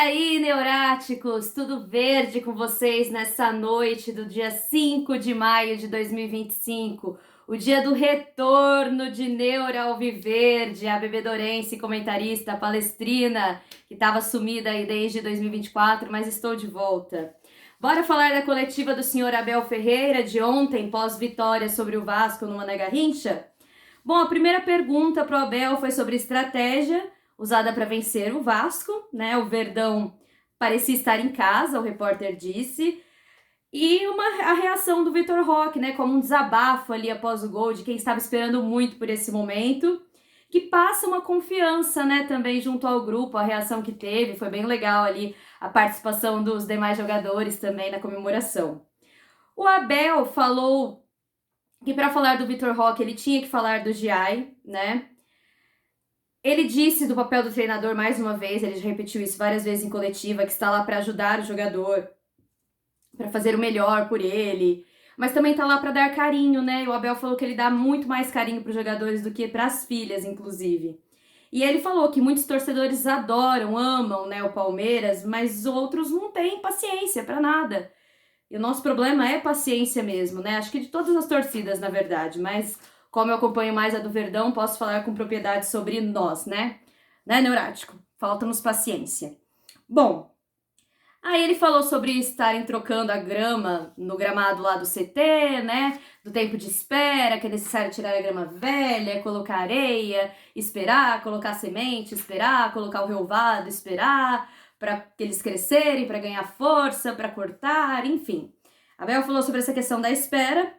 aí, neuráticos, tudo verde com vocês nessa noite do dia 5 de maio de 2025, o dia do retorno de Neura Alviverde, a bebedorense, comentarista, palestrina, que estava sumida aí desde 2024, mas estou de volta. Bora falar da coletiva do senhor Abel Ferreira de ontem, pós-vitória sobre o Vasco no Mané Garrincha? Bom, a primeira pergunta para o Abel foi sobre estratégia usada para vencer o Vasco, né? O Verdão parecia estar em casa, o repórter disse. E a reação do Vitor Roque, né? Como um desabafo ali após o gol de quem estava esperando muito por esse momento, que passa uma confiança, né? Também junto ao grupo, a reação que teve, foi bem legal ali a participação dos demais jogadores também na comemoração. O Abel falou que para falar do Vitor Roque ele tinha que falar do Giai, né? Ele disse do papel do treinador mais uma vez, ele já repetiu isso várias vezes em coletiva, que está lá para ajudar o jogador, para fazer o melhor por ele, mas também está lá para dar carinho, né? E o Abel falou que ele dá muito mais carinho para os jogadores do que para as filhas, inclusive. E ele falou que muitos torcedores adoram, amam, né, o Palmeiras, mas outros não têm paciência para nada. E o nosso problema é paciência mesmo, né? Acho que de todas as torcidas, na verdade, mas como eu acompanho mais a do Verdão, posso falar com propriedade sobre nós, né? Né, neurático? Falta-nos paciência. Bom, aí ele falou sobre estarem trocando a grama no gramado lá do CT, né? Do tempo de espera, que é necessário tirar a grama velha, colocar areia, esperar, colocar semente, esperar, colocar o relvado, esperar, para eles crescerem, para ganhar força, para cortar, enfim. Abel falou sobre essa questão da espera,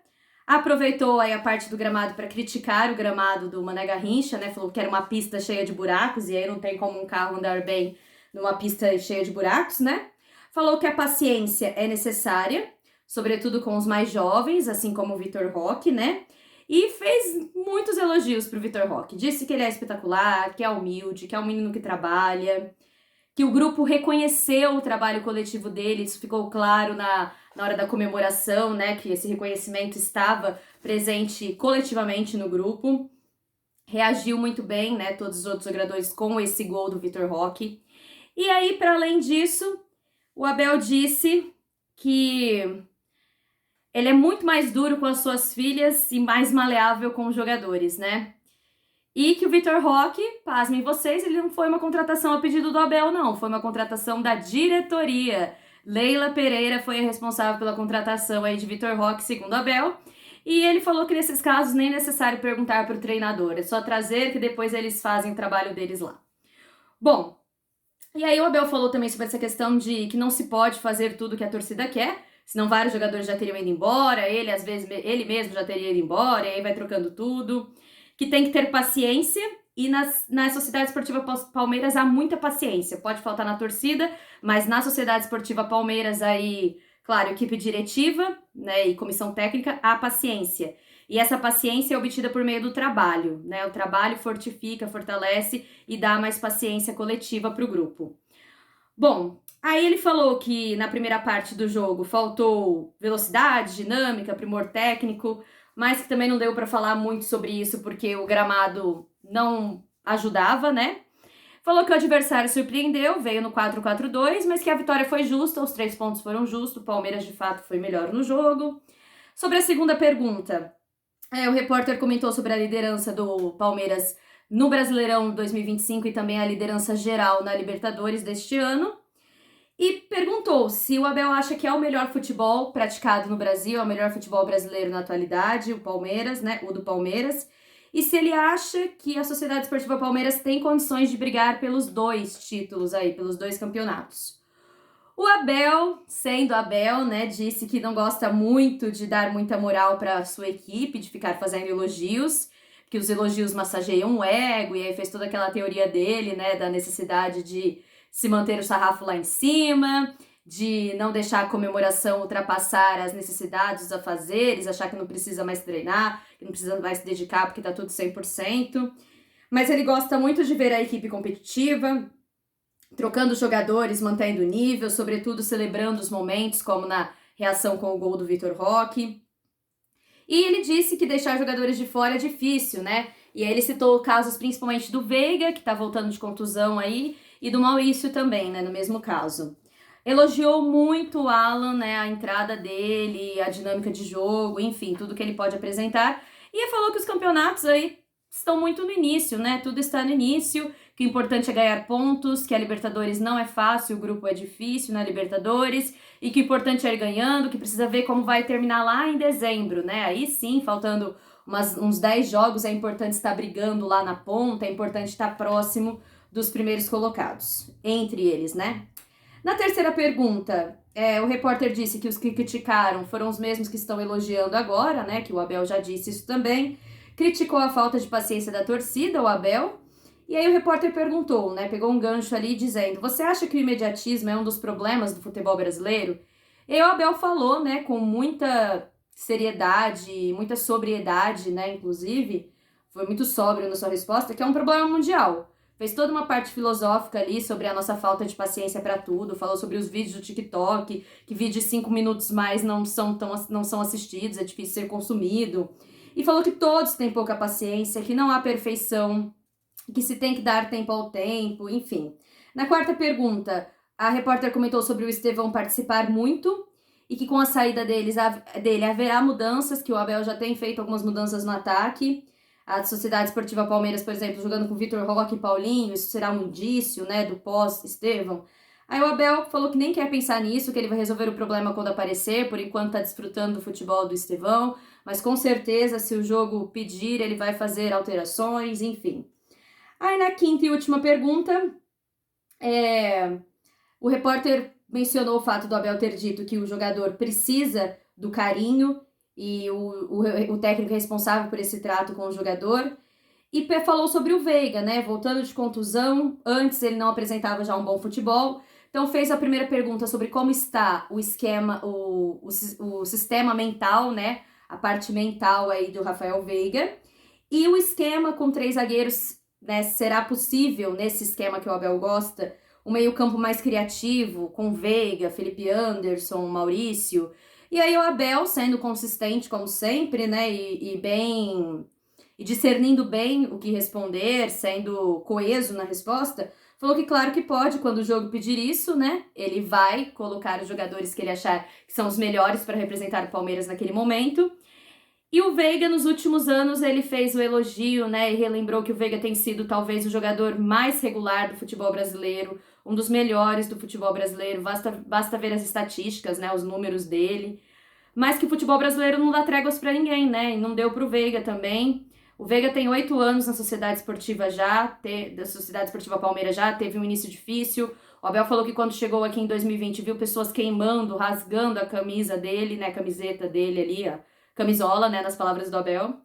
aproveitou aí a parte do gramado para criticar o gramado do Mané Garrincha, né? Falou que era uma pista cheia de buracos e aí não tem como um carro andar bem numa pista cheia de buracos, né? Falou que a paciência é necessária, sobretudo com os mais jovens, assim como o Vitor Roque, né? E fez muitos elogios pro Vitor Roque. Disse que ele é espetacular, que é humilde, que é um menino que trabalha, que o grupo reconheceu o trabalho coletivo dele, isso ficou claro na hora da comemoração, né, que esse reconhecimento estava presente coletivamente no grupo. Reagiu muito bem, né, todos os outros jogadores com esse gol do Vitor Roque. E aí, para além disso, o Abel disse que ele é muito mais duro com as suas filhas e mais maleável com os jogadores, né? E que o Vitor Roque, pasmem vocês, ele não foi uma contratação a pedido do Abel, não. Foi uma contratação da diretoria. Leila Pereira foi a responsável pela contratação aí de Vitor Roque, segundo Abel. E ele falou que nesses casos nem é necessário perguntar para o treinador. É só trazer que depois eles fazem o trabalho deles lá. Bom, e aí o Abel falou também sobre essa questão de que não se pode fazer tudo que a torcida quer. Senão vários jogadores já teriam ido embora, ele às vezes ele mesmo já teria ido embora, e aí vai trocando tudo. Que tem que ter paciência, e na Sociedade Esportiva Palmeiras há muita paciência. Pode faltar na torcida, mas na Sociedade Esportiva Palmeiras aí, claro, equipe diretiva, né, e comissão técnica, há paciência. E essa paciência é obtida por meio do trabalho, né? O trabalho fortifica, fortalece e dá mais paciência coletiva para o grupo. Bom, aí ele falou que na primeira parte do jogo faltou velocidade, dinâmica, primor técnico, mas que também não deu para falar muito sobre isso porque o gramado não ajudava, né? Falou que o adversário surpreendeu, veio no 4-4-2, mas que a vitória foi justa, os 3 pontos foram justos, o Palmeiras de fato foi melhor no jogo. Sobre a segunda pergunta, o repórter comentou sobre a liderança do Palmeiras no Brasileirão 2025 e também a liderança geral na Libertadores deste ano. E perguntou se o Abel acha que é o melhor futebol praticado no Brasil, é o melhor futebol brasileiro na atualidade, o Palmeiras, né, o do Palmeiras, e se ele acha que a Sociedade Esportiva Palmeiras tem condições de brigar pelos 2 títulos aí, pelos 2 campeonatos. O Abel, sendo Abel, né, disse que não gosta muito de dar muita moral para sua equipe, de ficar fazendo elogios, que os elogios massageiam o ego, e aí fez toda aquela teoria dele, né, da necessidade de se manter o sarrafo lá em cima, de não deixar a comemoração ultrapassar as necessidades, os afazeres, achar que não precisa mais treinar, que não precisa mais se dedicar porque tá tudo 100%. Mas ele gosta muito de ver a equipe competitiva, trocando jogadores, mantendo o nível, sobretudo celebrando os momentos, como na reação com o gol do Vitor Roque. E ele disse que deixar jogadores de fora é difícil, né? E aí ele citou casos principalmente do Veiga, que tá voltando de contusão aí, e do Maurício também, né, no mesmo caso. Elogiou muito o Alan, né, a entrada dele, a dinâmica de jogo, enfim, tudo que ele pode apresentar. E falou que os campeonatos aí estão muito no início, né? Tudo está no início, que o importante é ganhar pontos, que a Libertadores não é fácil, o grupo é difícil na Libertadores, e que o importante é ir ganhando, que precisa ver como vai terminar lá em dezembro, né? Aí sim, faltando uns 10 jogos, é importante estar brigando lá na ponta, é importante estar próximo dos primeiros colocados, entre eles, né? Na terceira pergunta, o repórter disse que os que criticaram foram os mesmos que estão elogiando agora, né? Que o Abel já disse isso também. Criticou a falta de paciência da torcida, o Abel. E aí o repórter perguntou, né? Pegou um gancho ali dizendo: você acha que o imediatismo é um dos problemas do futebol brasileiro? E aí o Abel falou, né? Com muita seriedade, muita sobriedade, né? Inclusive, foi muito sóbrio na sua resposta, que é um problema mundial. Fez toda uma parte filosófica ali sobre a nossa falta de paciência para tudo, falou sobre os vídeos do TikTok, que vídeos de 5 minutos mais não são assistidos, é difícil ser consumido. E falou que todos têm pouca paciência, que não há perfeição, que se tem que dar tempo ao tempo, enfim. Na quarta pergunta, a repórter comentou sobre o Estevão participar muito e que com a saída dele haverá mudanças, que o Abel já tem feito algumas mudanças no ataque. A Sociedade Esportiva Palmeiras, por exemplo, jogando com Vitor Roque e Paulinho, isso será um indício, né, do pós-Estevão. Aí o Abel falou que nem quer pensar nisso, que ele vai resolver o problema quando aparecer, por enquanto tá desfrutando do futebol do Estevão, mas com certeza, se o jogo pedir, ele vai fazer alterações, enfim. Aí na quinta e última pergunta, o repórter mencionou o fato do Abel ter dito que o jogador precisa do carinho e o técnico é responsável por esse trato com o jogador. E falou sobre o Veiga, né? Voltando de contusão, antes ele não apresentava já um bom futebol. Então fez a primeira pergunta sobre como está o esquema, o sistema mental, né? A parte mental aí do Rafael Veiga. E o esquema com 3 zagueiros, né? Será possível, nesse esquema que o Abel gosta, um meio-campo mais criativo, com Veiga, Felipe Anderson, Maurício. E aí o Abel, sendo consistente como sempre, né? E discernindo bem o que responder, sendo coeso na resposta, falou que claro que pode, quando o jogo pedir isso, né? Ele vai colocar os jogadores que ele achar que são os melhores para representar o Palmeiras naquele momento. E o Veiga, nos últimos anos, ele fez o elogio, né? E relembrou que o Veiga tem sido talvez o jogador mais regular do futebol brasileiro, um dos melhores do futebol brasileiro. Basta ver as estatísticas, né? Os números dele. Mas que o futebol brasileiro não dá tréguas para ninguém, né? E não deu pro Veiga também. O Veiga tem 8 anos na Sociedade Esportiva da Sociedade Esportiva Palmeiras já, teve um início difícil. O Abel falou que quando chegou aqui em 2020 viu pessoas queimando, rasgando a camisa dele, né, a camiseta dele ali, a camisola, né, nas palavras do Abel.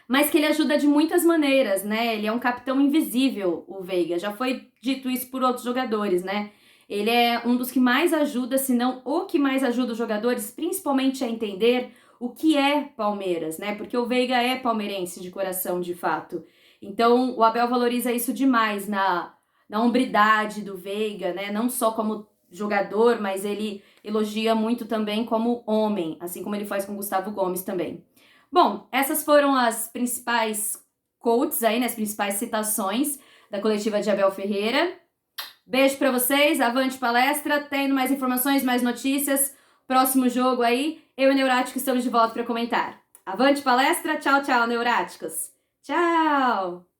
Mas que ele ajuda de muitas maneiras, né? Ele é um capitão invisível, o Veiga. Já foi dito isso por outros jogadores, né? Ele é um dos que mais ajuda, se não o que mais ajuda os jogadores, principalmente a entender o que é Palmeiras, né? Porque o Veiga é palmeirense de coração, de fato. Então, o Abel valoriza isso demais na hombridade do Veiga, né? Não só como jogador, mas ele elogia muito também como homem, assim como ele faz com Gustavo Gomes também. Bom, essas foram as principais quotes aí, né? As principais citações da coletiva de Abel Ferreira. Beijo pra vocês, avante palestra, tendo mais informações, mais notícias, próximo jogo aí, eu e Neuráticos estamos de volta para comentar. Avante palestra, tchau, tchau, Neuráticos. Tchau!